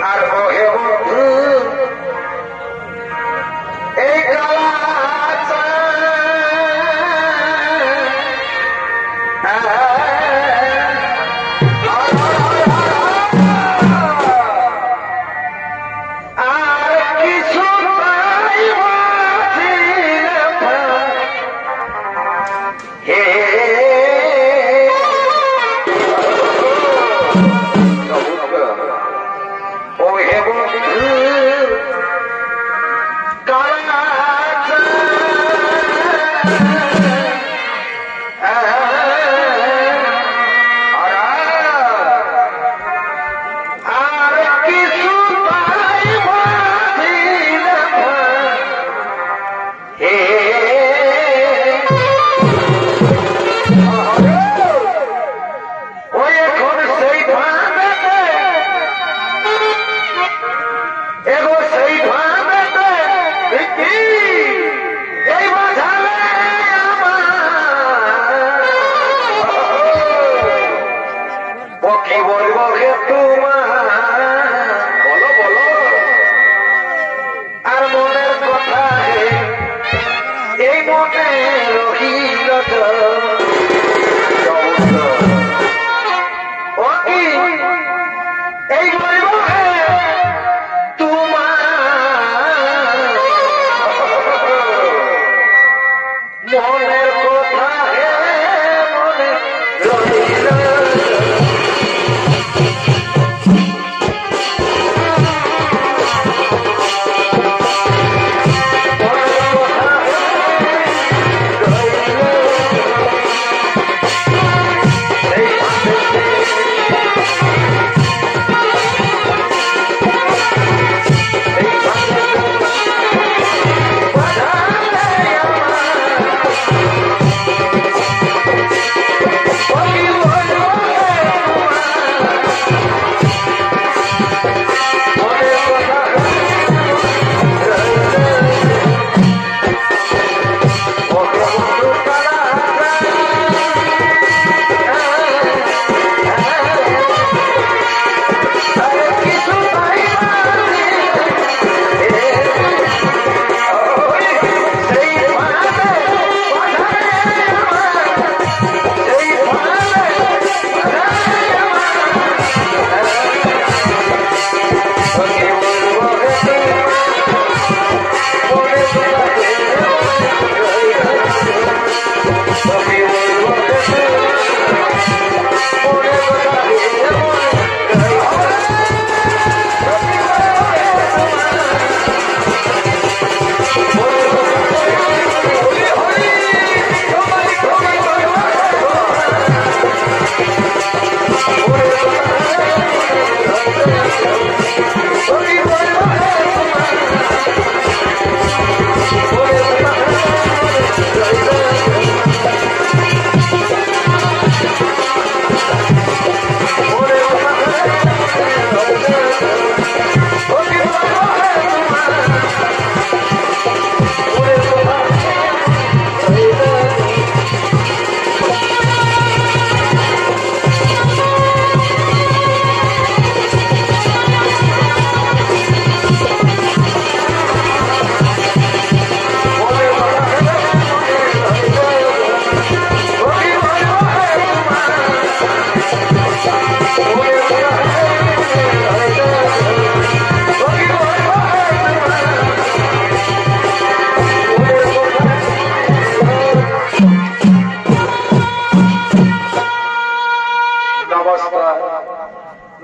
আর ওহে বন্ধু এই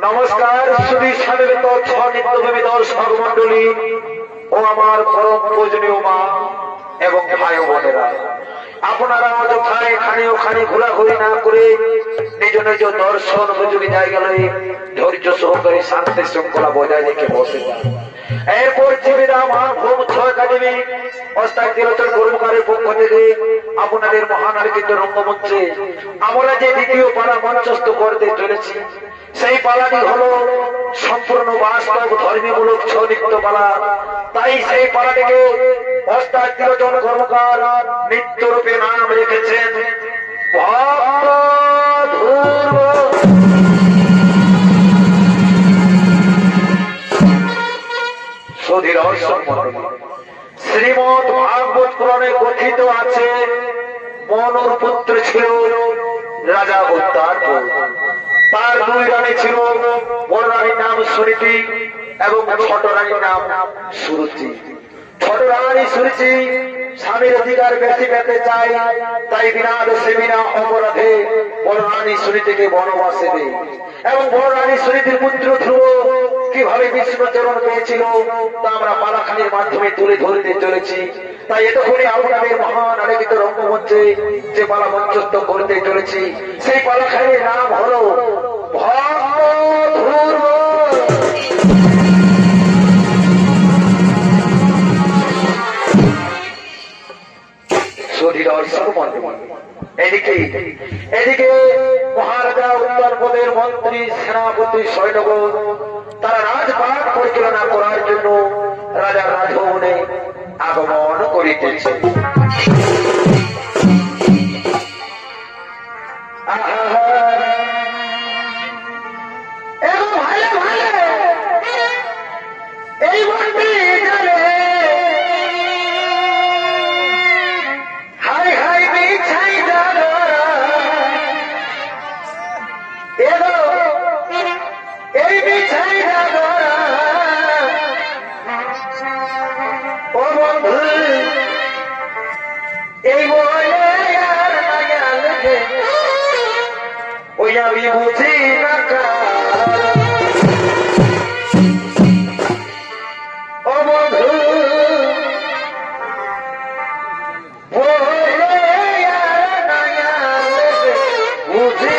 নমস্কার শ্রী স্বামীত নিত্যভূমি দর্শক মন্ডলী ও আমার পরম পূজনীয় মা এবং ভাই বোনেরা, আপনারা যথায় এখানে ওখানে ঘোরাঘুরি না করে নিজ নিজ দর্শন উপযোগী জায়গায় ধৈর্য সহকারে শান্তি শৃঙ্খলা বজায় রেখে বসে যান। এরপর জীবিরা মা ভূম একাডেমি অস্থায়ী তিলোচন কর্মকারের পক্ষ থেকে আপনাদের মহান আলোকিত রঙ্গমঞ্চে আমরা যে দ্বিতীয় পালা মঞ্চস্থ করতে চলেছি, সেই পালাটি হলো সম্পূর্ণ বাস্তব ধর্মীমূলক ছৌ নৃত্য পালা। তাই সেই পালাটিকে অস্থায়ী তিলোচন কর্মকার নৃত্য রূপে নাম রেখেছেন ভক্ত ধ্রুব। সুধীর দর্শক মণ্ডলী, শ্রীমদ ভাগবত পুরাণে কথিত আছে মনুর পুত্র ছিল রাজা উত্তারপুর। তার দুই রানী ছিল, বড় রানীর নাম সুনীতি এবং ছোট রানীর নাম সুরুচি। ছোট রানী সুরুচি স্বামীর অধিকার বেশি পেতে চায়, তাই বিনা দোষে বিনা অপরাধে বড় রানী সুনীতিকে বনবাসে দেয়। এবং বড় রানী সুনীতির পুত্র ধ্রুব কিভাবে বিষ্ণু চরণ পেয়েছিল তা আমরা পালাখানির মাধ্যমে তুলে ধরতে চলেছি। তাই এতক্ষণে আপনাদের মহান আলোকিত রঙ্গমঞ্চে যে পালা মঞ্চস্থ করতে চলেছি, সেই পালাখানির নাম হল ভক্ত ধ্রুব। এদিকে মহারাজা উত্তরপদের মন্ত্রী, সেনাপতি, সৈন্যগণ তারা রাজপাট পরিচালনা করার জন্য রাজার রাজভবনে আগমন করিতেছে। এই মন্ত্রী আমি বুঝি না ও বন্ধু বুঝি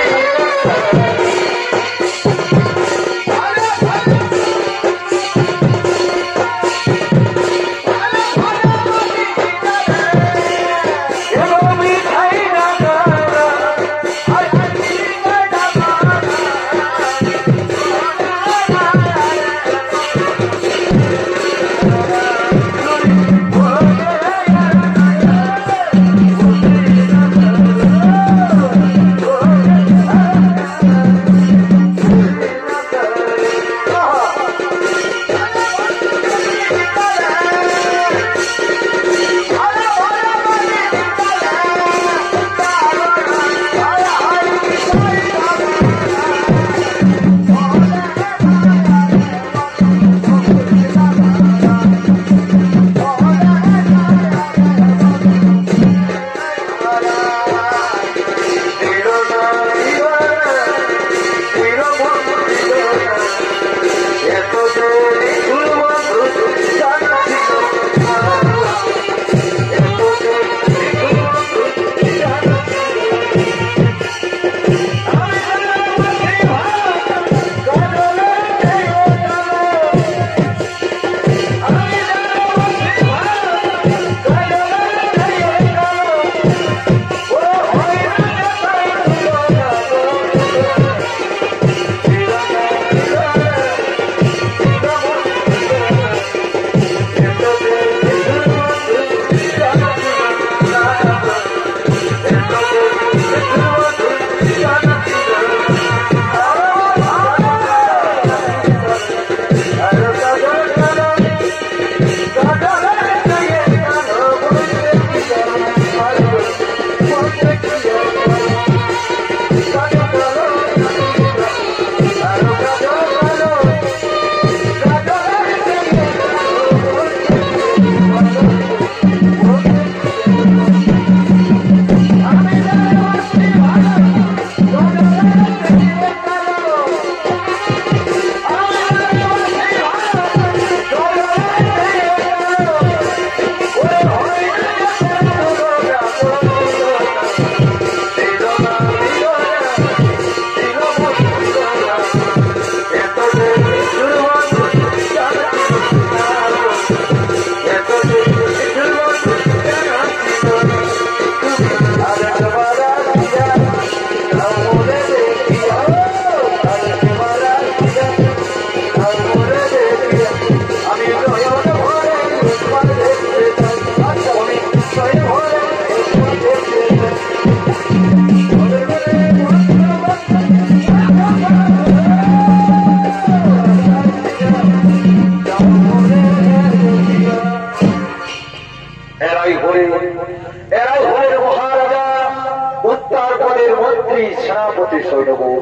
মন্ত্রী সৈন্যগণ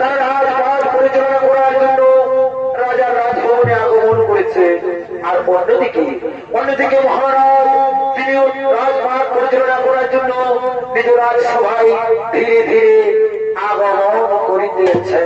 তারা রাজপাট পরিচালনা করার জন্য রাজার রাজভবনে আগমন করেছে। আর অন্যদিকে মহারাজ তিনিও রাজপাট পরিচালনা করার জন্য নিজ রাজসভায় ধীরে ধীরে আগমন করিতেছে।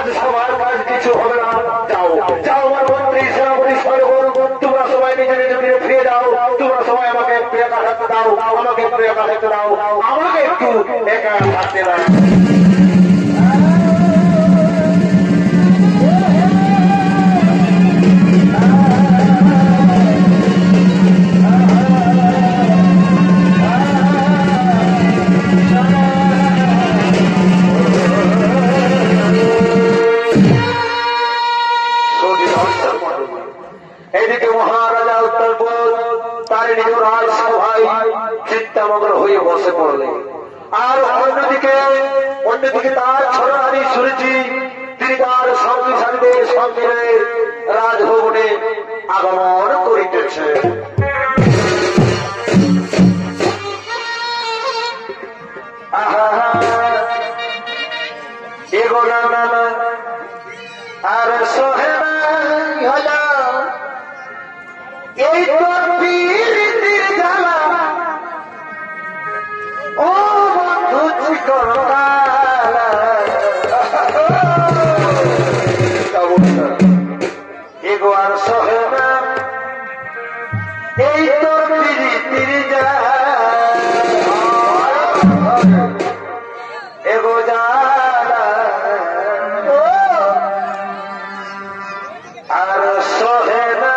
আজ সবার কাজ কিছু হবে না। যাও যাও আমার মন্ত্রী সেনাপতি সরগর, তোমরা সবাই নিজে নিজে ফিরে ফিরে যাও। তোমরা সবাই আমাকে প্রিয় থাকতে দাও, আমাকে প্রিয় থাকতে দাও, আমাকে একটু একা থাকতে দাও। এদিকে মহারাজা উত্তরপদ তার নিজ রাজসভায় চিন্তামগ্ন হয়ে বসে পড়লেন। আর অন্যদিকে তার ছোট নারী সুরুচি তিনি তার সঙ্গী সাথীদের সঙ্গে রাজভবনে আগমন করিতেছে। এগোনা নানা আর সহে এই তোর পীড়িতির জ্বালা ও বন্ধু চিকন এগো আর সহে না এই তোর পীড়িতির জ্বালা এগো জ্বালা আর সহে না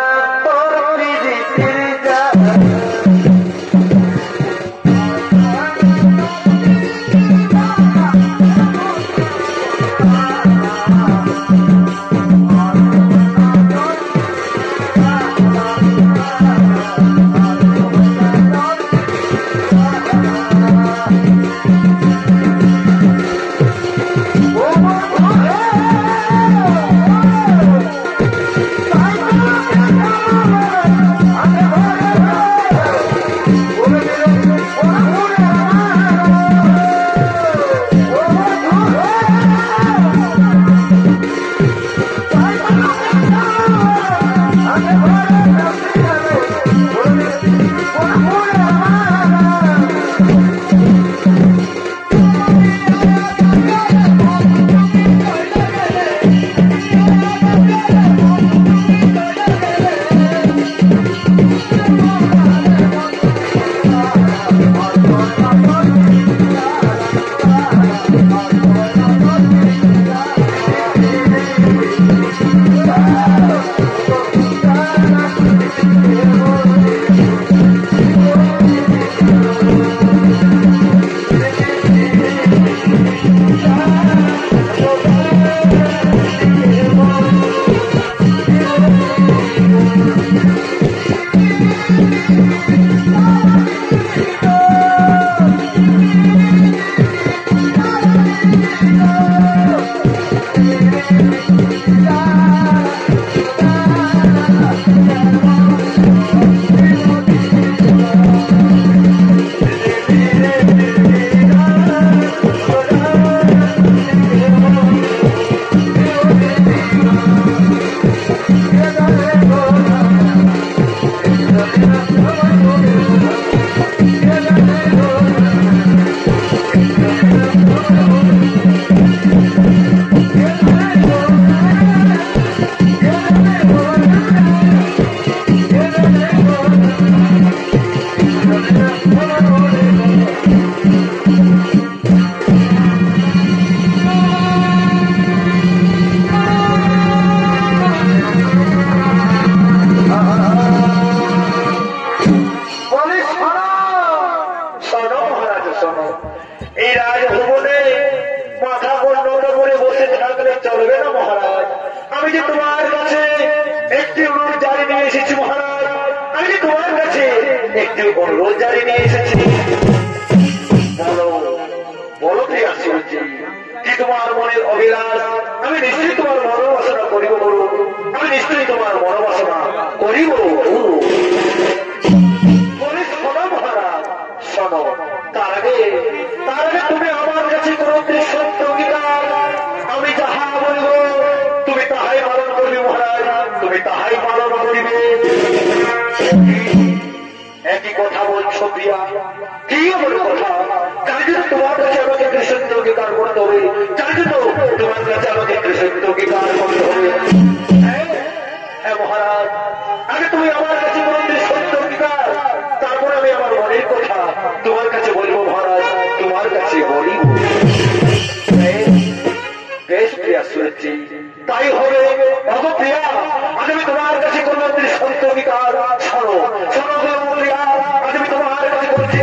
তোমার কাছে আমাকে কৃষ্ণ শুনেছি তাই হবে। প্রিয়া আজ আমি তোমার কাছে করবো সত্য অধিকার। শোনো শোনো প্রিয়া, আজ আমি তোমার কাছে করছি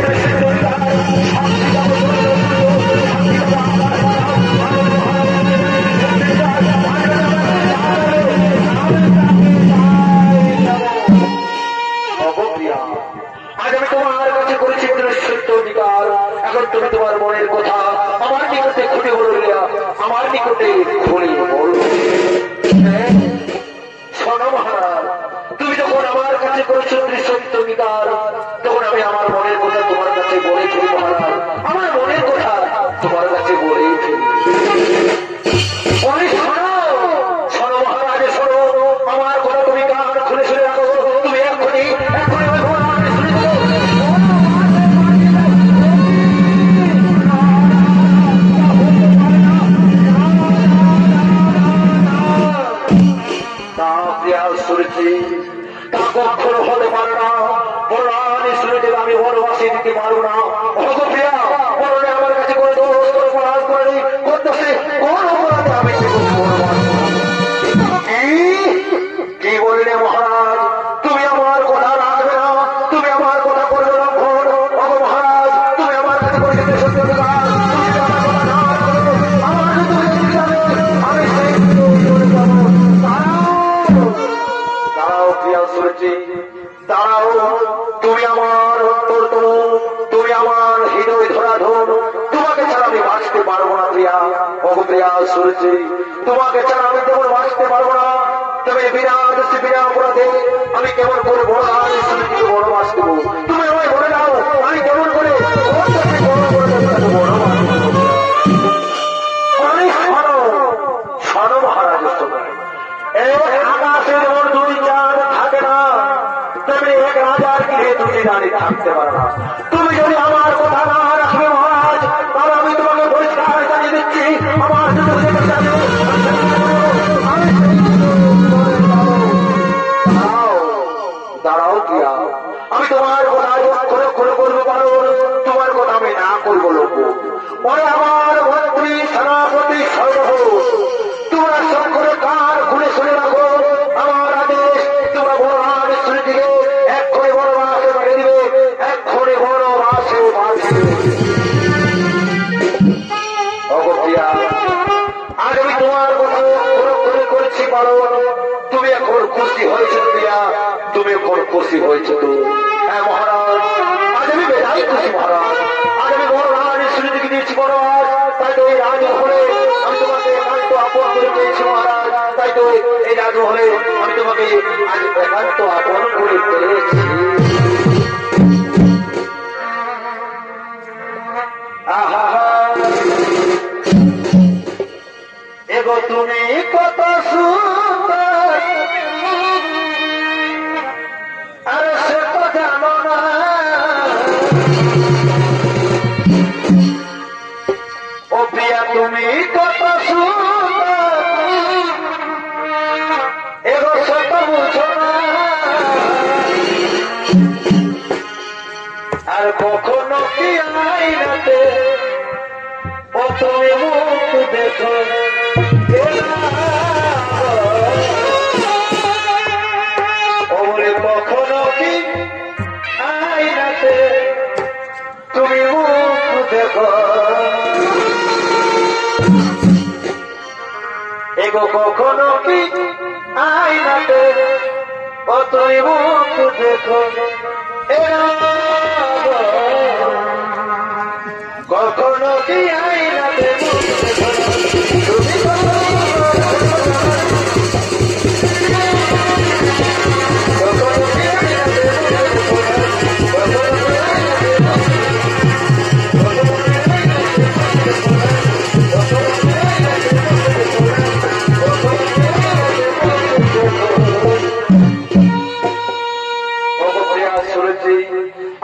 আজ আমি তোমার কাছে করেছি সত্য অধিকার। এখন তুমি তোমার মনের কথা আমার নিকটে খুলে বলো, আমার নিকটে খুলে বলো। শোনো মহারাজ, তুমি যখন আমার কাছে করেছো সত্য অধিকার, তখন আমি আমার মনের কথা তোমার কাছে বলেছি মহারাজ। আমার মনের কথা তোমার কাছে বলেছি। শোনো মহারাজ, শোনো আমার কথা, তুমি কান খুলে শুনে রাখো। তুমি এক্ষুনি এক্ষুনি শুনেছি তা কখনো হতে পারে না। বড়ানি শুনেছি আমি বড়বাসী দিতে পারবো না। প্রিয়া বড়নে আমার কাছে করে অপরাধ করে করতেছে কোন অপরাধে আমি কি বললে মহারাজ? তুমি আমার কথা রাখবে না, তুমি আমার কথা করবে না। মহারাজ তুমি আমার কাছে করে সত্য দাঁড়াও, তুমি আমার অন্তর তনু, তুমি আমার হৃদয় ধরাধর। তোমাকে ছাড়া আমি বাঁচতে পারবো না প্রিয়া। প্রিয়া শুনেছি তোমাকে ছাড়া আমি কেমন বাঁচতে পারবো না। তবে বিরাট বিনা অপরাধে আমি কেমন করে বড় বড় বাঁচ দেবো? তুমি আমায় বলে দাও আমি কেমন করে শোনো মহারাজ, আকাশে যেমন দুই চাঁদ থাকে না, তেমনি এক রাজার গৃহে দুটি রানী থাকতে পারে না। তুমি যদি আমার কথা না রাখবে মহারাজ, তাহলে আমি তোমাকে পরিষ্কার জানিয়ে দিচ্ছি আমার দাঁড়াও প্রিয়া, আমি তোমার কথা করে করে করবো পারো, তোমার কথা আমি না করবো লোক। পরে আমার মন্ত্রী সেনাপতি সর্ব তোমরা সব করে কার খুলে শুনে রাখো। আমার আদেশ তোমরা বড় শুনে দিকে এক্ষণে বড় বাসে বাড়িয়ে দিবে, এক্ষণে বড় বাসে বাড়িয়ে অগপ্রিয়া আজ আমি তোমার কথা করে করেছি পারো। তুমি এখন খুশি হয়েছো প্রিয়া, তুমি এখন খুশি হয়েছো তো? হ্যাঁ মহারাজ, আজ আমি বেজাই খুশি মহারাজ। আজ আমি বড় রানী শুনে দিকে দিয়েছি বড় রাজ, তাই তো এই রাজমহলে আমি তোমাকে একান্ত আপন করে পেয়েছি মহারাজ। তাই তো এই রাজমহলে আমি তোমাকে আজ একান্ত আপন করে পেয়েছি। এগো তুমি কত সুন্দর, আরে সে তো জানো না। ও প্রিয়া তুমি কত সুন্দর, এগো সে তো বুঝো না। আর কখনো কি আইনাতে ও তুমি মুখ দেখো, ওরে কখনো কি আইনাতে তুমি মুখ দেখো। এগো কখনো কি আইনাতে ও তুমি মুখ দেখো, কখনো কি আইনাতে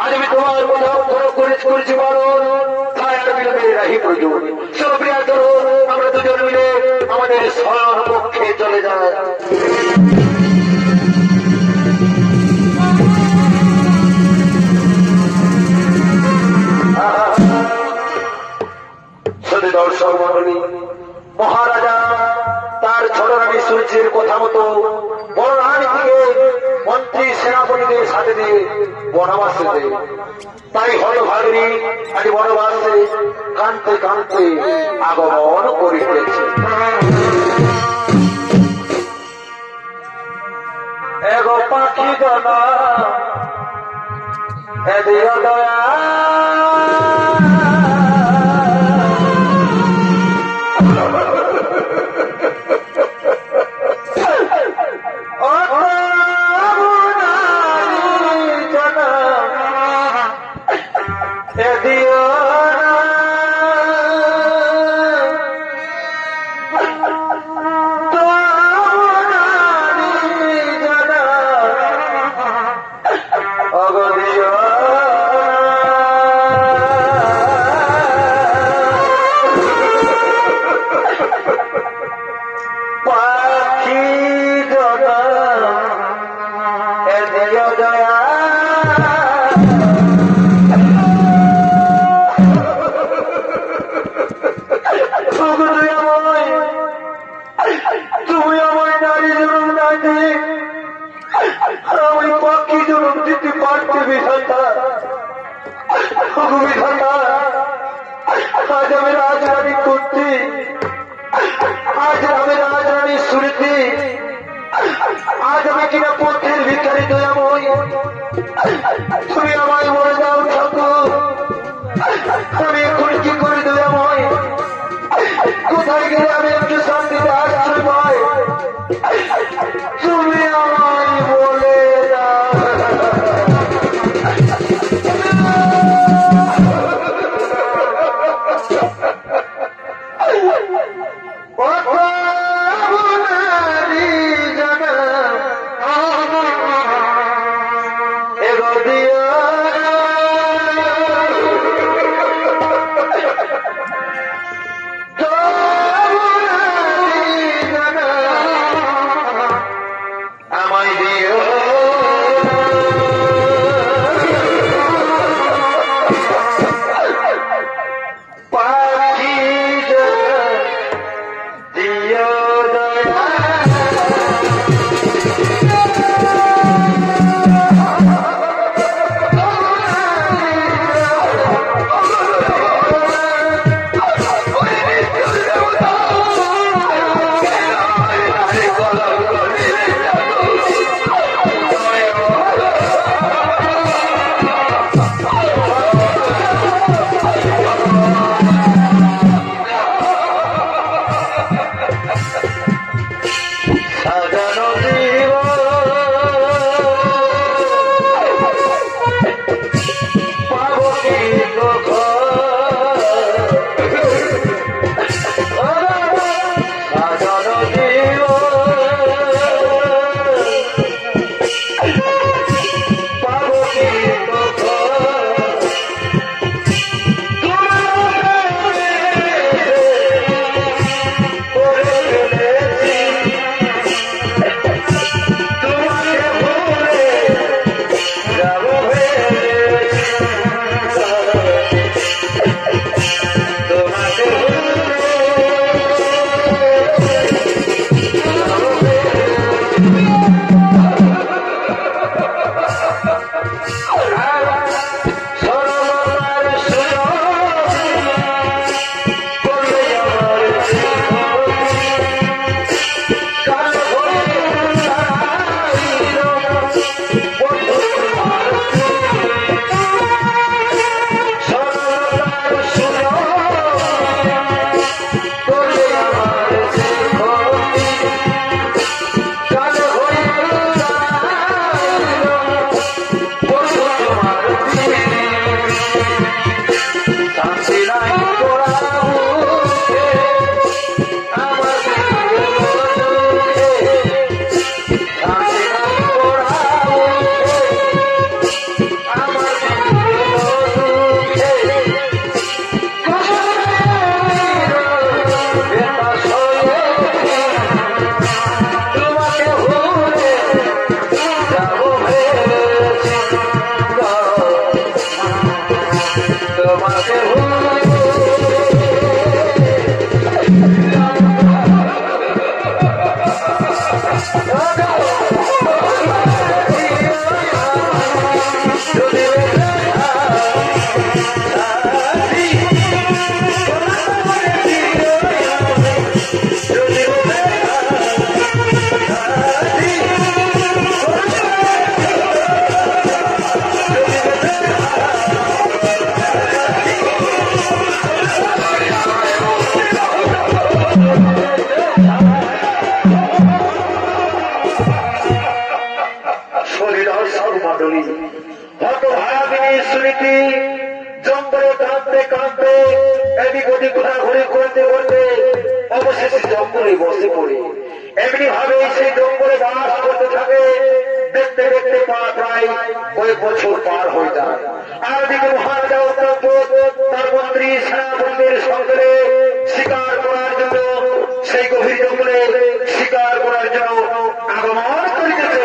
আজ আমি তোমার কোথাও করেছি বলো, তাই আর বিলম্বে রাহি প্রয়োজন। সুপ্রিয়া করো, আমরা দুজন মিলে আমাদের স্বয়ং পক্ষে চলে যায়। শুধু দর্শক মন্ডলী, মহারাজা সূর্যের কথা মতো বনরানী থেকে মন্ত্রী সেনাপতিদের সাথে দিয়ে বনবাসে দেয়। তাই হতভাগিনী আজ বনবাসে কাঁদতে কাঁদতে আগমন করিতেছে। এগো পাখি জানা এদিও দয়া आज আমি রাজরানী করতে, আজ আমি রাজরানী শুনতে, আজ আমি কিনা পথের ভিখারি দয়াময়, তুমি আমায় মরে দাও ঠাকুর। আমি এখন কি করি দয়াময়? কোথায় গেলে আমি একটু শান্তিতে আশ্রয় পাই? তুমি আমায় বলে দাও। জঙ্গলে কাঁদতে কাঁদতে এদিক ওদিক ঘোরাঘুরি করতে করতে অবশেষে জঙ্গলে বসে পড়ে এমনি ভাবে সেই জঙ্গলে বাস করতে থাকে। দেখতে দেখতে প্রায় কয়েক বছর পার হয়ে যায়। আর দিকে মহারাজা অত্যন্ত তার মন্ত্রী সেনাপতিদের সঙ্গে শিকার করার জন্য সেই গভীর জঙ্গলে শিকার করার জন্য আগমন করিতেছে।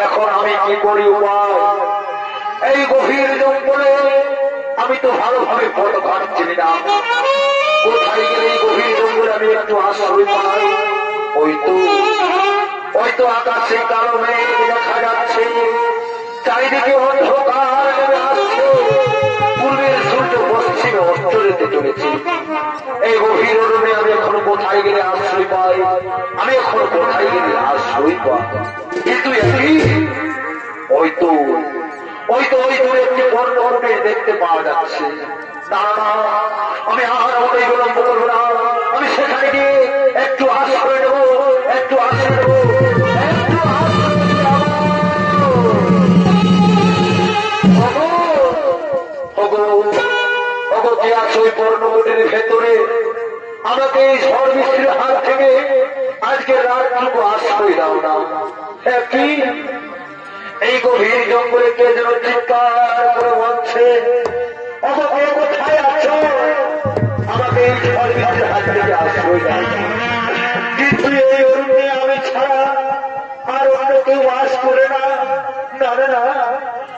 এখন আমি কি করি উপায়? এই গভীর জঙ্গলে আমি তো ভালোভাবে পথ ঘাট চিনি না। কোথায় গেলে এই গভীর জঙ্গলে আমি একটু আশ্রয় পাই? ওই তো আকাশে কালো মেঘ দেখা যাচ্ছে, চারিদিকে অন্ধকার নেমে আসছে, পূর্বের সূর্য পশ্চিমে অস্ত যেতে চলেছে। এই গভীর অরণ্যে আমি এখন কোথায় গেলে আশ্রয় পাই? আমি এখন কোথায় গেলে আশ্রয় পাই? কিন্তু ওই দূরে একটি পর্বতে দেখতে পাওয়া যাচ্ছে। দাঁড়া, আমি আর আমাদের বিলম্ব করবো না, আমি সেখানে গিয়ে একটু আশ্রয় নেবো, একটু আশ্রয় নেবো, একটু আশ্রয় নেবো। যে আছে ওই পর্ণবটির ভেতরে আমাকে এই ঝড় বৃষ্টির হাত থেকে আজকে রাতটুকু আশ্রয় দাও না। হ্যাঁ, কি এই গভীর জঙ্গলে কে যেন চিৎকার করে বলছে, কে কোথায় আছো? আমাকে এই ঝড় বৃষ্টির হাত থেকে আশ্রয় দাও। কিন্তু এই অরণ্যে আমি ছাড়া আর অন্য কেউ বাস করে না। না না না,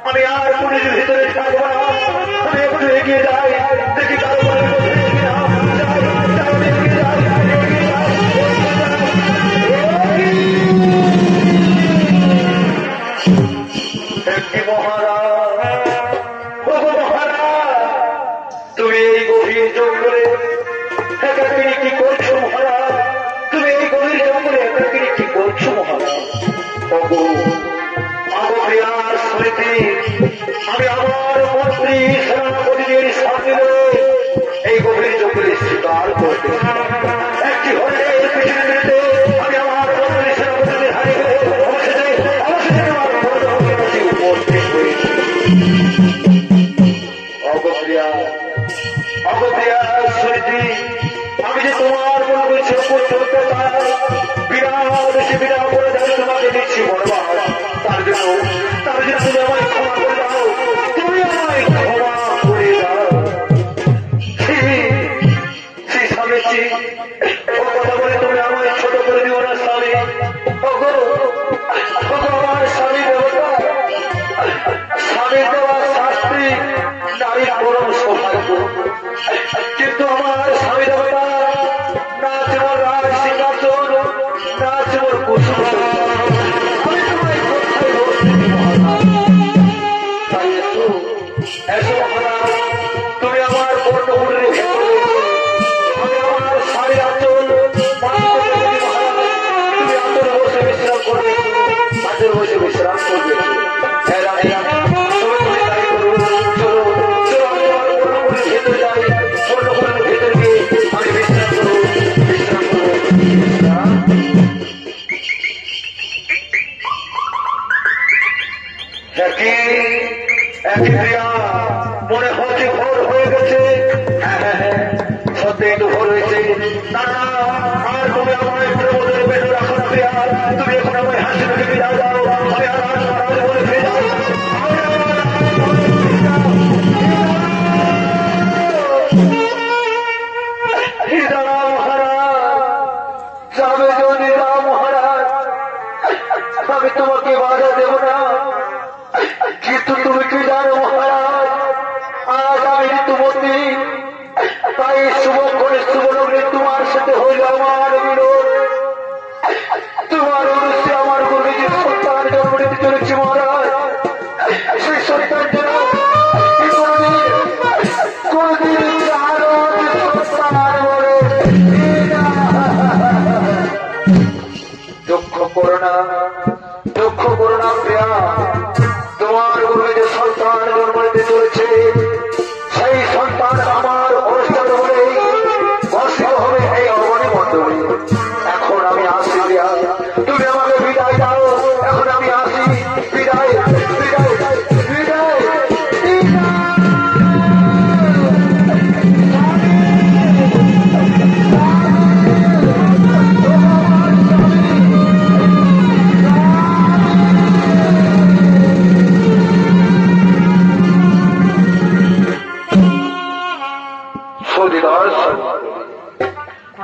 আমি আর পুলিশ ভিতরে থাকবো না। আমি একটু এগিয়ে যাই, দেখি কারো তুমি এই গভীর জঙ্গলে একাকিনী কি করছো মহারাজ? তুমি এই গভীর জঙ্গলে একাকিনী কি করছো মহারাজ? আমার স্মৃতি, আমি আমার মন্ত্রী সেনাপতিদের সামনে করে চলতে চায়, বিরাট সে বিরাট করে যাবে তোমাকে দিচ্ছি বরবাদ। তার জন্য তুমি আমায় ক্ষমা করে দাও, তুমি আমায় ক্ষমা করে দাও। স্বামীজি ও কথা বলে তুমি আমায় ছোট করে দিও না স্বামী। আমার স্বামী দেবতা, স্বামী দেওয়া শাস্তি নারীর পরম সৌভাগ্য, কিন্তু আমার স্বামী দেবতা না যেমন রাজ সিংহাসন, না যেমন কুসুম। আমি তোমায় কোথায় তাই এসো মহারাজ, তুমি আমার বর্ণগুলি রেখে আমি আমার শাড়ির আঁচল তুমি আঁচলে বসে বিশ্রাম করবে, আঁচলে বসে বিশ্রাম করবে। ভেতরে যাই, বর্ণগুলির ভেতরে গিয়ে আমি বিশ্রাম করবো, বিশ্রাম করবো। একই ক্রিয়া মনে হচ্ছে ভোর হয়ে গেছে। হ্যাঁ সত্যি তো ভোর হয়েছে। না আর তুমি আমায় প্রবোধের পেটে রাখো না প্রিয়া, তুমি এখন আমায় হাসি মুখে ফিরে যাও। আমি আর বলে ফিরে যাও। আমি তোমাকে বাধা দেব না, কিন্তু তুমি কি জানো মহারাজ, আজ আমি ঋতুমতী, তাই শুভক্ষণে শুভলগ্নে তোমার সাথে হইল আমার বিরোধ। তোমার অনুষ্ঠে আমার গর্বে যে সন্তান জন্ম নিতে চলেছে মহারাজ, সেই সন্তান যেন কোনদিন সন্তান বলে দুঃখ করো না, দুঃখ করো না প্রিয়া। তোমার গর্বে যে সন্তান জন্ম নিতে চলেছে, সেই সন্তান আমার অনুষ্ঠান বলে বর্ষিত হবে এই অবনী মণ্ডলী। এখন আমি আসি প্রিয়া, তুমি আমাকে বিদায় দাও। এখন আমি আসি, বিদায় বিদায় বিদায়।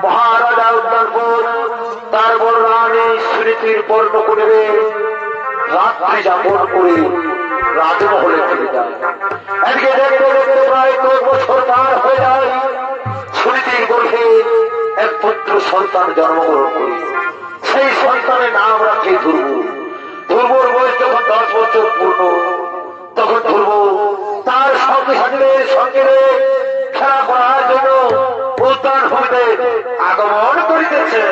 মহারাজা উদ্যানপুর তার বড় রানী স্মৃতির বর্ণ করে রাত্রি যাপন করে রাজমহলে ফিরে যায়। একদিকে দেখতে দেখতে প্রায় 10 বছর পার হয়ে যায়। স্মৃতির গর্ভে এক পুত্র সন্তান জন্মগ্রহণ করে, সেই সন্তানের নাম রাখে ধ্রুব। ধ্রুবর বয়স যখন 10 বছর পূর্ণ, তখন ধ্রুব তার সঙ্গে সঙ্গে খেলা করার জন্য উদ্যান হইতে আগমন করিতেছে।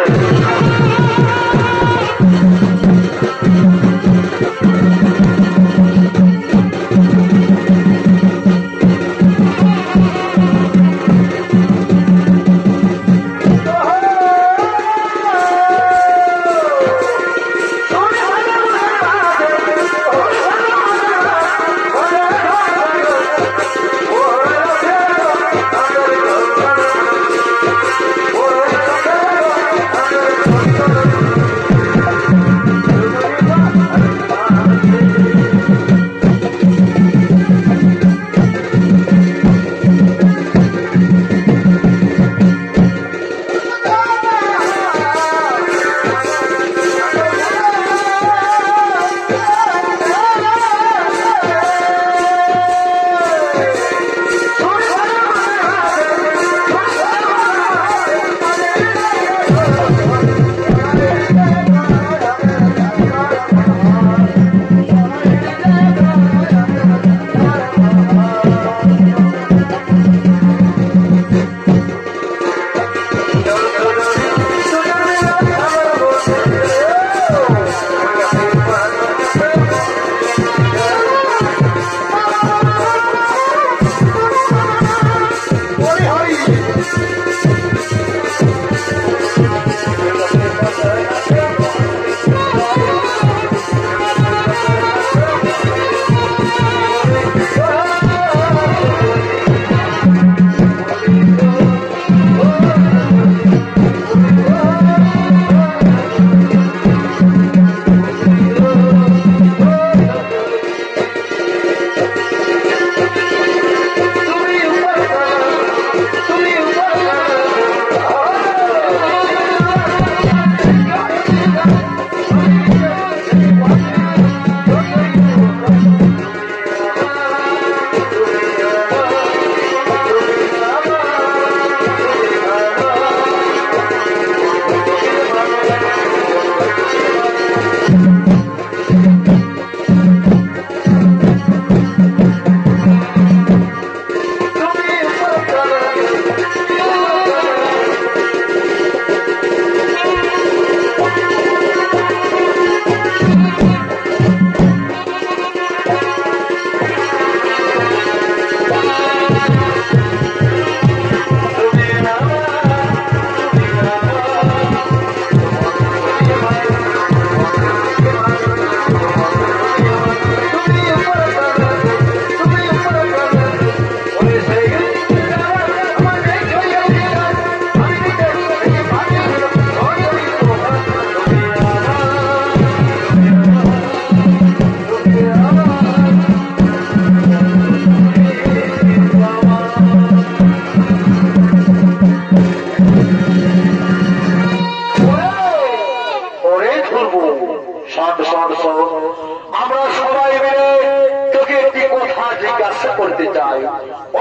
জিজ্ঞাসা করতে চাই,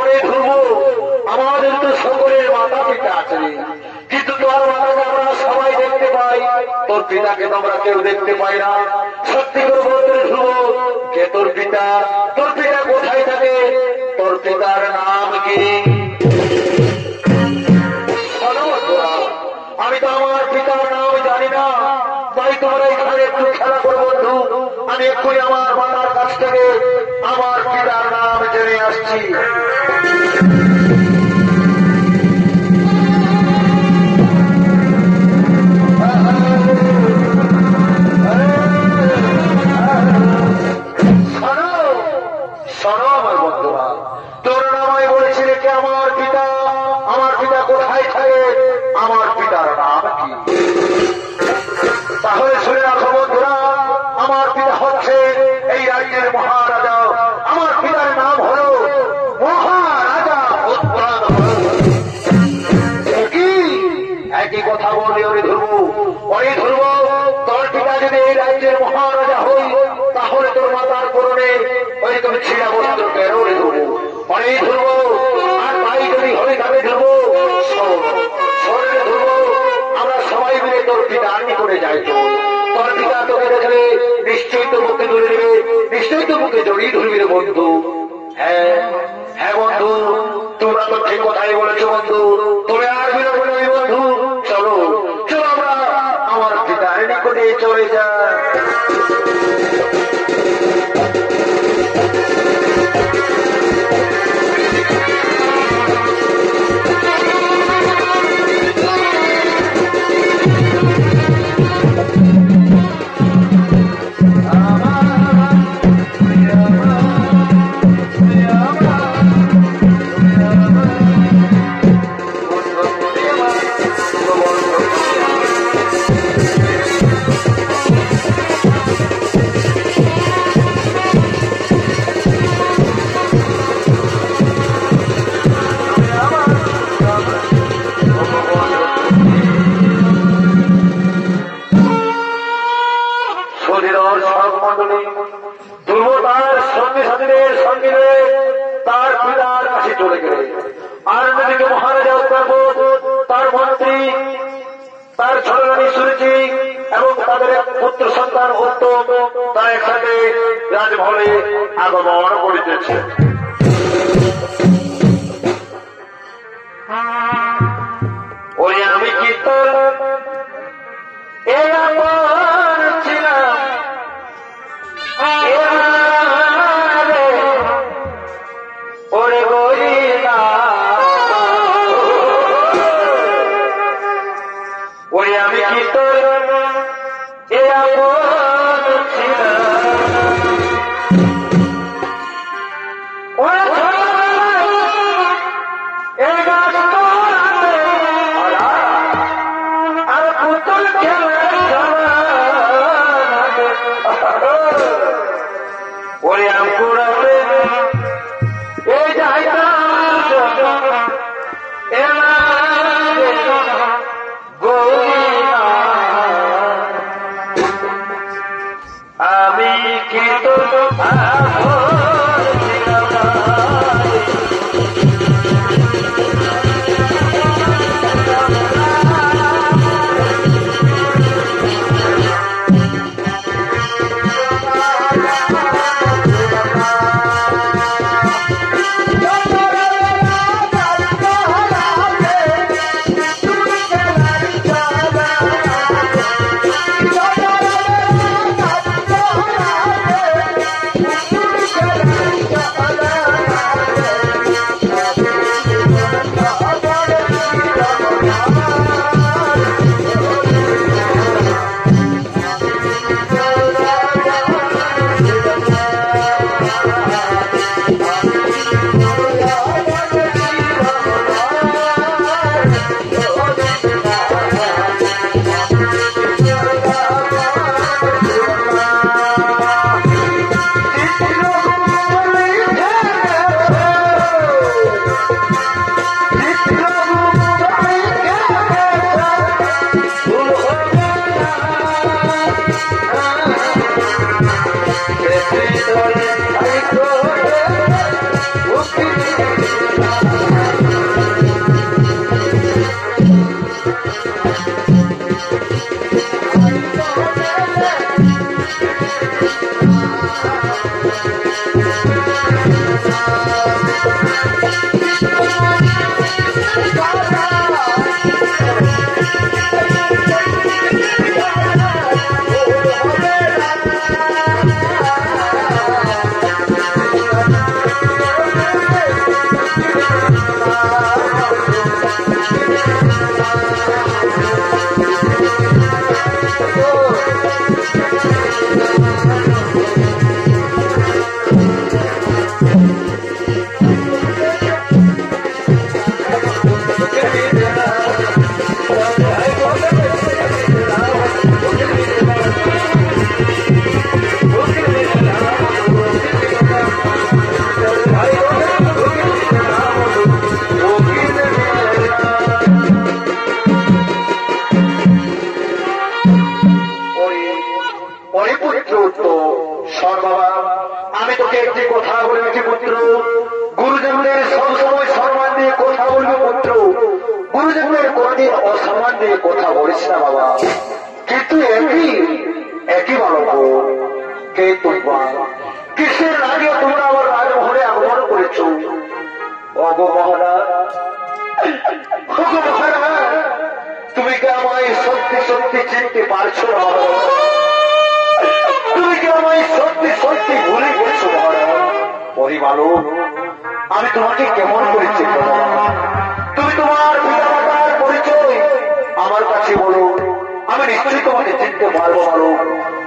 অনেক ধ্রুব আমাদের তো সকলের মাতা পিতা আছে, কিন্তু তোর মাতাকে আমরা সবাই দেখতে পাই, তোর পিতাকে তো আমরা কেউ দেখতে পাই না। সত্যি করে বলতে ধ্রুব, কে তোর পিতা? তোর পিতা কোথায় থাকে? তোর পিতার নাম কি? আমি তো আমার পিতার নাম জানি না, তাই তোমরা এখানে একটু খেলা করো বন্ধু। আমি এক্ষুনি আমার মাতার কাছ থেকে আমার পিতার নাম জেনে আসছি। শোনো আমার বন্ধুরা, তোর নামাই বলেছিলে কি আমার পিতা? আমার পিতা কোথায় থাকে? আমার পিতার নাম কি? তাহলে শুনে রাখো বন্ধুরা, আমার পিতা হচ্ছে এই রাজ্যের মহারাজা। আমার পিতার নাম হল মহারাজা উৎপন্ন। একই কথা বলে ওরে ধ্রুব, ওরে ধ্রুব, তোর পিতা যদি এই রাজ্যের মহারাজা হই, তাহলে তোর মাতার করণে ওই তুমি ছিঁড়া বস্ত্র কেন ওরে ধ্রুব? ওরে ধ্রুব, আর তাই যদি হয়ে যাবে ধ্রুব, শরীরে ধ্রুব, আমরা সবাই মিলে তোর পিতা আর্মি করে যাই। তোর পিতা তোকে দেখলে নিশ্চয়ই তো মুখে ধরে নেবে, নিশ্চয়ই তো মুখে জড়িয়ে ধরবি রে বন্ধু। হ্যাঁ হ্যাঁ বন্ধু, তোমরা তো ঠিক কথাই বলেছো বন্ধু। তুমি আর বিরোধ নেই বন্ধু, চলো চলো আমরা আমার পিতার নিকটে চলে যাই। রাজভবনে আগমন করিতেছে। ওই আমি কি তোর ছিলাম, ওরে গরিলা, ওই আমি কি তোর আমি তোকে একটি কথা বলেছি পুত্র, গুরুজনদের সবসময় সম্মান দিয়ে কথা বলবে পুত্র, গুরুজনদের কোনদিন অসম্মান দিয়ে কথা বলিস না বাবা। কিন্তু একই বালক কে তোমরা, কিসের আগে তোমরা আমার রাজমহলে আগমন করেছ? অগো মহারাজ, অগো মহারাজ, তুমি কি আমায় সত্যি সত্যি চিনতে পারছো না? তুমি কি আমায় সত্যি সত্যি ভুলে গেছো মহারাজ? ওই বালক, আমি তোমাকে কেমন করেছি? তুমি তোমার পিতা মাতার পরিচয় আমার কাছে বলো, আমি নিশ্চয়ই তোমাকে চিনতে পারবো বালক,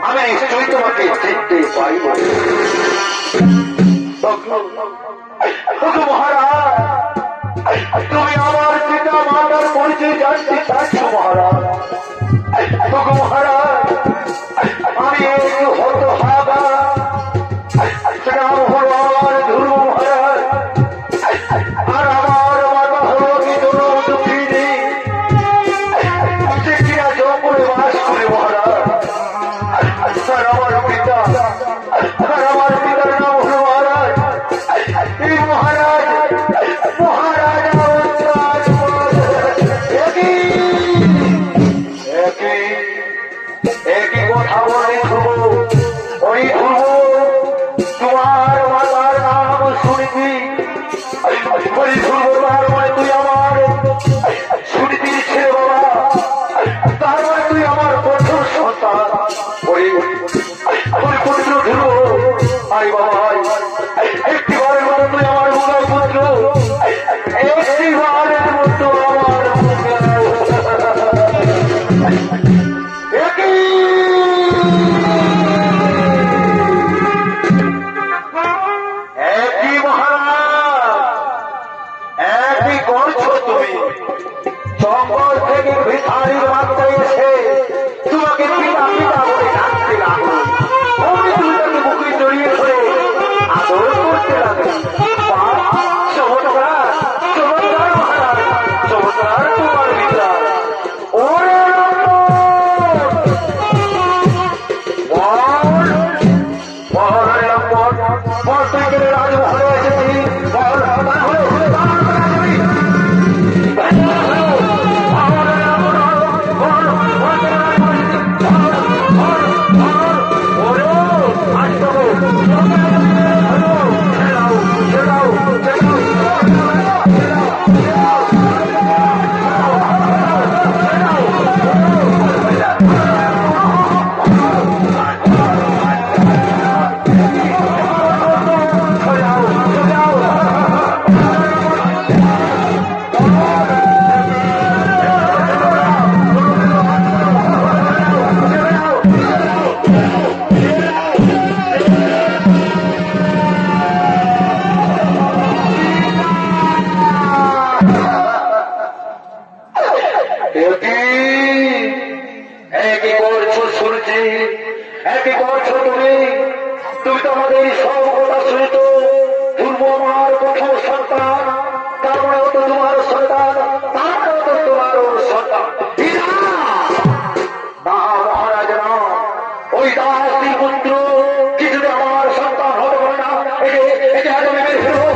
আমি নিশ্চয়ই তোমাকে চিনতে পারব। মহারাজ, তুমি আমার পিতা মাতার পরিচয় জানতে চাচ্ছ মহারাজ? মহারাজ, আমি একটু হতভাগা, নাম হল আমার ধ্রুব মহারাজ, আর আমার মাতা হল কি দুঃখিনী, সে কিনা জঙ্গলে বাস করে মহারাজ। আর আমার পিতার নাম হল মহারাজ, এই মহারাজ একই কথা বলে ধ্রুব, ওই ধ্রুব তোমার মাতার নাম শুনবি, ওই ধ্রুব তার মানে তুই আমার শুনবি ছেলে বাবা, তার মানে তুই আমার প্রথম সন্তান। ওই পুত্র ধ্রুব, আরে বাবা, একটিবারের মতো তুই আমার মুখের পুত্র, একটিবারের মতো আমার একই মহারাজ, একই করছো তুমি। জঙ্গল থেকে ভিখারির মাত্রায় এসে তোমাকে পিতা পিতা বলে ডাকতে লাগলো, অমনি তুমি তাকে বুকে জড়িয়ে ধরে আদর করতে লাগলো। চমৎকার চমৎকার মহারাজ, চমৎকার তোমার পিতা। ওরে রাজমহলে এসেছি, একই করছো শুনছি, একই করছো তুমি। তুমি তো আমাদের সব কথা শুনতো, ধ্রুব আমার প্রথম সন্তান, তার মানে তো তোমার সন্তান, তার মানে তো তোমারও সন্তান। না মহারাজ না, ওই দাসী পুত্র কিছুতে আমার সন্তান হতে পারে না। একে আগে মেরে ফেলবো।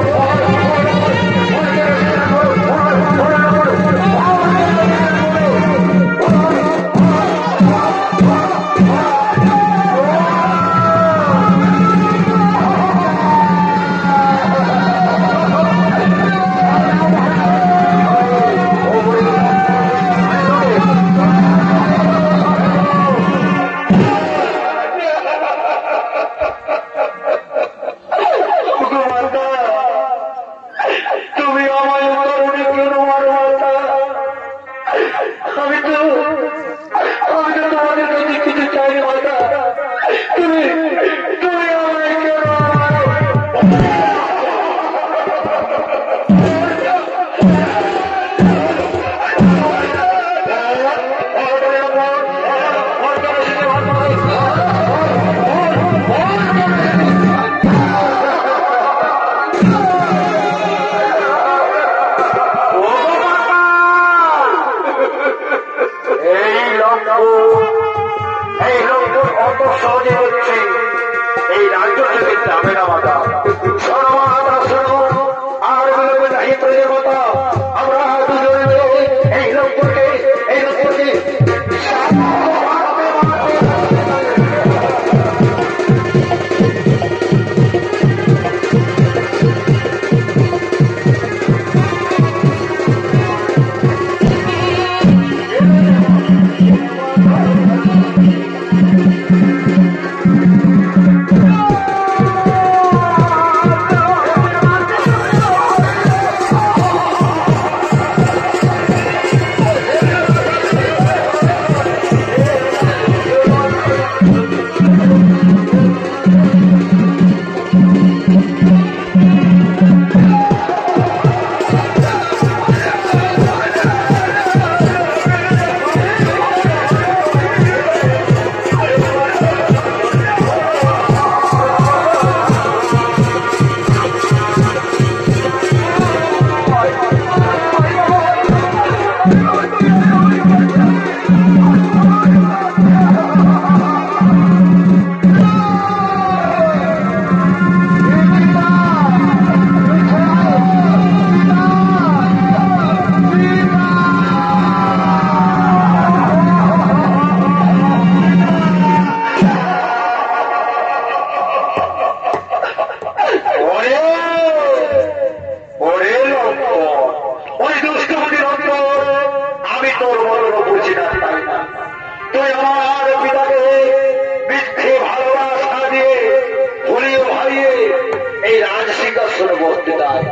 সিংহাসনে বসতে চায়।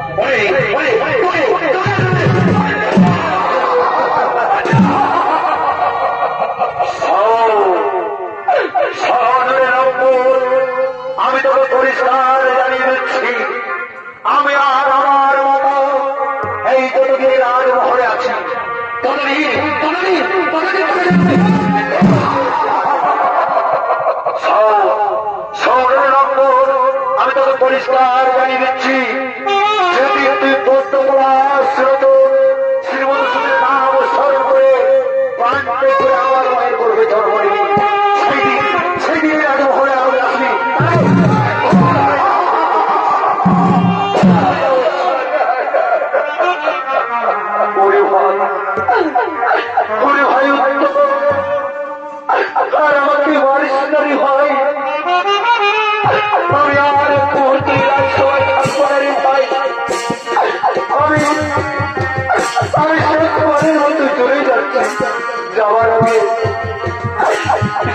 আমি তোকে পরিষ্কার জানিয়ে দিচ্ছি, আমি আর আমার মতো এই যতদিন রাজমহলে আছি আমি তোকে পরিষ্কার জানিয়ে দিচ্ছি, যদি তুই শ্রীমধুসূদনের নাম স্মরণ করে প্রাণকে করে আমার মায়ের করবে জন্ম নিবি, সেই দিনে রাজমহলে আমি আসবি। ভাই আর আমাকে মারিস নারী ভাই, আমি আর মুহূর্তে সবাই ভাই, আমি শেষবারের মতো চলে যাচ্ছি। যাওয়ার আগে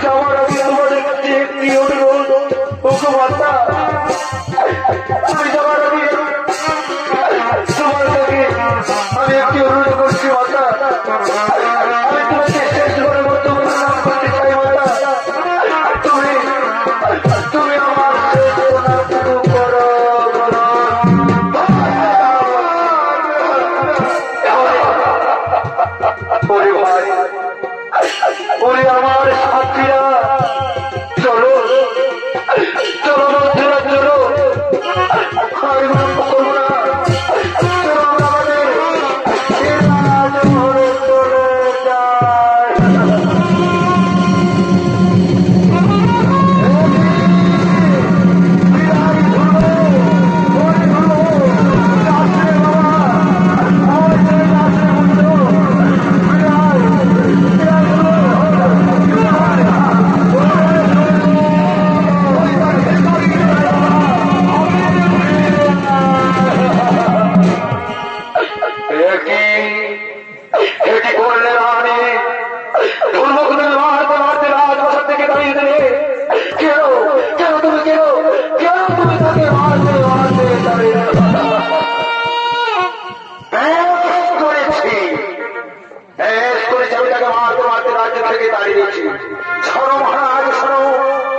তোমাদের কাছে একটি অনুরোধ, ওকে মাতা, আমি যাওয়ার আগে তোমার কাছে আমি একটি অনুরোধ করছি মাতা, আমি তোমাকে শেষবারের মতো প্রণাম করতে চাই মাতা, তুমি আমার শেষ প্রণাম করো। ওরে আমার সাথীরা, চলো চলো বন্ধুরা, চলো আর গল্প করবো না, চলো আমাদের রাজমহলে চলে যায়।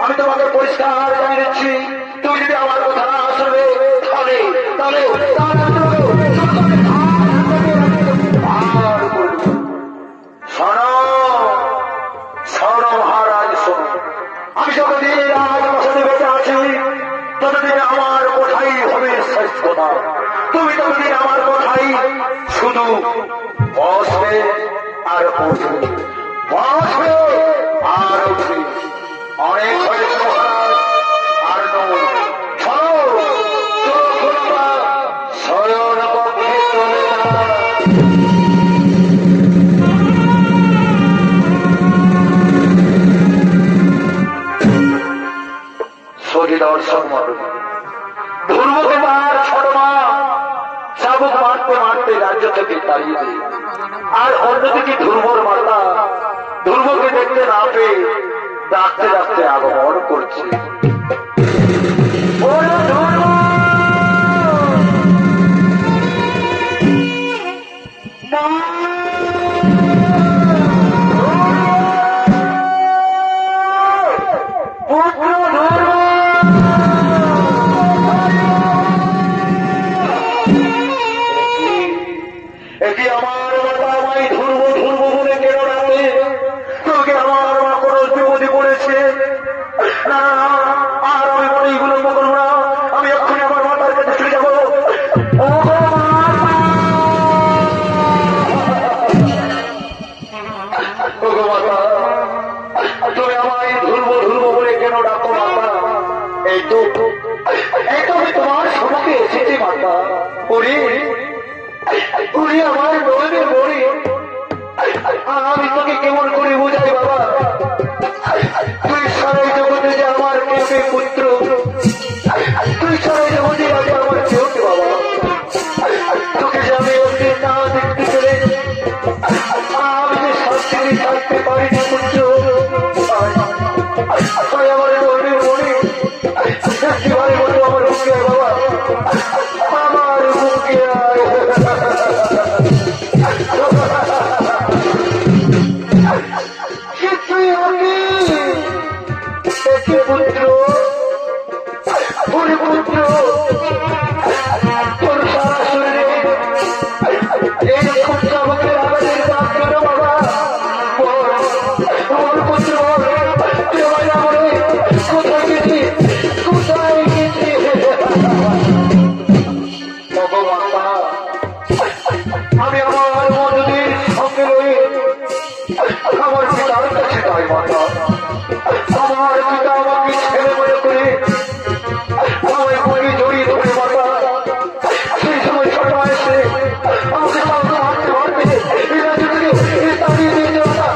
আমি তোমাকে পরিষ্কার জানিয়ে দিচ্ছি, তুমি যদি আমার কথা না শুনবে তাহলে শোনো মহারাজ, শোনো, আমি যতদিন রাজমশালে বেঁচে আছি ততদিন আমার কথাই হবে শেষ কথা। তুমি ততদিন আমার কথাই শুধু বসবে আর উঠবে, বসবে আর উঠবে। অনেক হয়েছে মহারাজ, আর নয়, শয়ন পক্ষে চলে না। সখী দর্শক মন্ডলী, ধ্রুবকে মার ছোট মা চাবুক মারতে মারতে রাজ্য থেকে তাড়িয়ে দেয়, আর অন্যদিকে ধ্রুবর মাতা ধ্রুবকে দেখতে না পেয়ে ডাকতে ডাকতে আগমন করছে। তোমার সমাকে এসেছে মাতা, আমার নয়নের মনে, আমি তোকে কেমন করে বোঝাই বাবা, তুই সারাই জগতে যে আমার কেউকে পুত্র, তুই সারাই জগতে আজ আমার কেউকে বাবা, তোকে যে আমি ওকে না দেখতে চলে আমি যে শান্তিতে থাকতে পারি না পুত্র, আমার নয়নের মনে একেবারে মতো আমার বুকে বাবা, তোর সারা শরীরে এই খরচা আমাকে আলাদের দাম কেন বাবা আমার পুত্র কোথায় গেছি কোথায় গেছি ভগবান আমি আমার মজুদের সঙ্গে রয়ে আমার পিতার কাছে যাই মাতা আমার পিতা আমাকে ছেলে মনে করে আমায় মনে জড়িয়ে ধরে মাতা সেই সময় ছোট এসে আমাকে মারতে মারতে এরা যদি তাড়িয়ে দিতে মাতা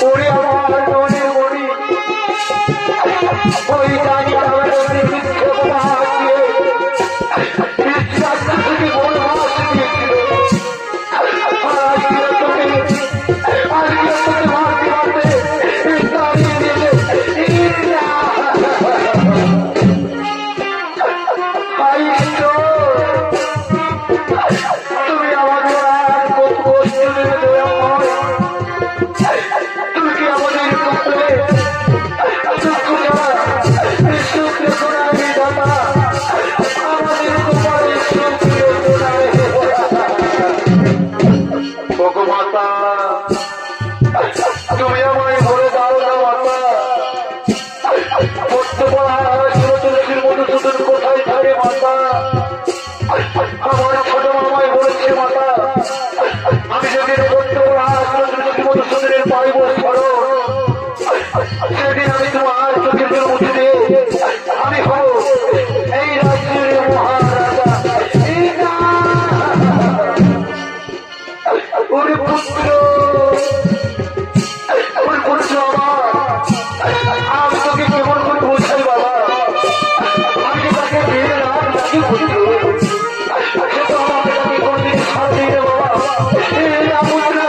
ওরে আমার মনে মরি ওই জানি আমাদের বিক্ষেপ দিয়ে থেকে বড় মাস দিয়েছিল আজকে তোকে মারতে মারতে দাঁড়িয়ে দিয়েছে তুমি আমাদের আর কত কষ্ট দেবে দেওয়া হয় তুমি কি আমাদের পুত্রে দুঃখ দেওয়া সুখ রেখো না দাদা আমাদের তোমার সুখ রেখো না ভগমাতা তুমি আমায় বলে দাও না মাতা পড়তে পড়া তুলসীর মধুসূদন কোথায় থাকে মাতা আমার ছোট মামায় বলেছে মাতা আমি যেদিন পড়তে পড়া তুলসীর মধুসূদনের পাইব স্মরণ সেদিন আমি তোমার চোখের জন্য মুছে দিয়ে আমি হব এই রাজ্যের মহারাজা ওরে পুত্র ওরে পুত্র আমার আমি তোকে কেমন করে বোঝাই বাবা আমি যে তাকে বিয়ে না নাকি পুত্র সে তো আমাকে তাকে কোনদিন ছাড় দিই না বাবা পুত্র না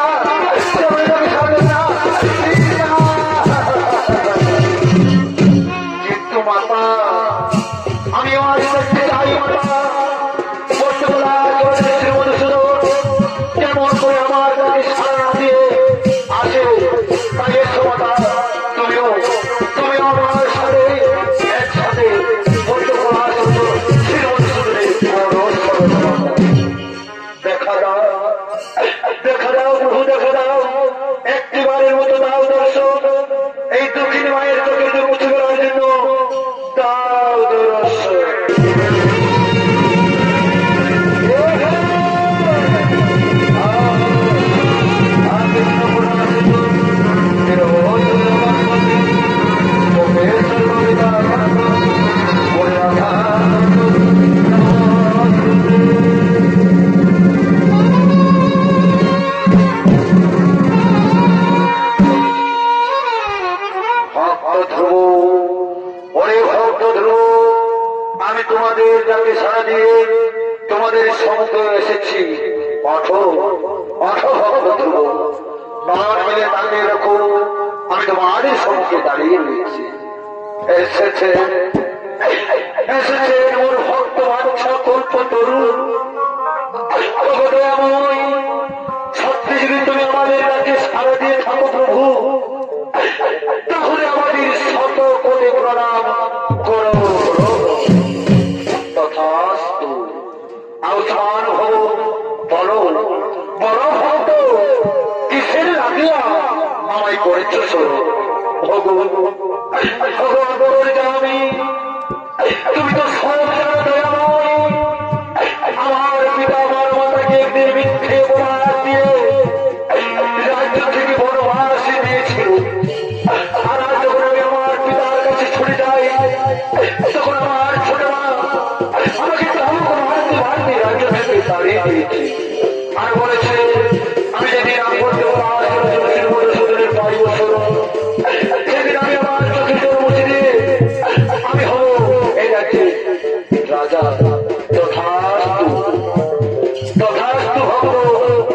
তাকে ছাড়বে না কিন্তু মাতা আমি আজ দেখতে চাই মাতা বলতে বলা কেমন করে আমার কাছে সারা দিয়ে আসে তাই এসো মাতা তুমি আমার সাথে একসাথে বলতে বলা দেখা দাও প্রভু দেখা দাও একটিবারের মতো দাও দর্শক এই দক্ষিণ মায়ের চোখের মুছে করার জন্য দাও দর্শক আমি তোমাদের যাকে সারা দিয়ে তোমাদের সমুদ্র এসেছি নয়ন মিলে দাঁড়িয়ে রাখো আমি তোমাদের সম্মুখে দাঁড়িয়ে রয়েছি এসেছে মোর ভক্ত বাঞ্ছা কল্প তরুণ সত্যি তুমি আমাদের কাছে সারা দিয়ে থাকো প্রভু তাহলে আমাদের শত কোটি প্রণাম করো তথাস্তু আউথান হব বলো বড় ভক্ত কিসের লাগিয়া আমায় করেছ ভগবান আমি তুমি তো সব জানো দয়াময় আমার পিতা আমার মাতাকে একদিন মিথ্যে অপবাদ দিয়ে রাজ্য থেকে বনবাস দিয়েছিল আর যখন আমি আমার পিতার কাছে ছুটে যাই তখন আমার ছোট মা আমাকে মারতে রাজ্য থেকে তাড়িয়ে দিয়েছে আর বলেছে আমি যেদিন আমি বলতে মধুসূদনের পাইব সেদিন আমি আমার চোখের জন্য মুছে দিয়ে আমি হব এই রাজ্যে রাজা তথাস্তু ভক্ত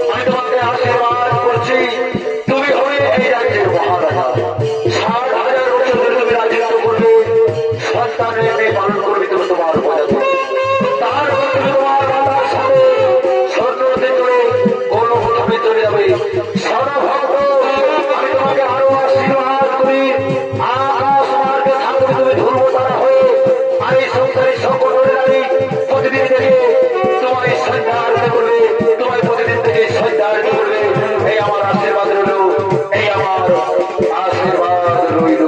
আমি তোমাকে আর এই সংসারে সকল নারী প্রতিদিন থেকে তোমায় সন্ধ্যা আরতি করবে, তোমায় প্রতিদিন থেকে সন্ধ্যা আরতি করবে। এই আমার আশীর্বাদ রইল, এই আমার আশীর্বাদ রইল।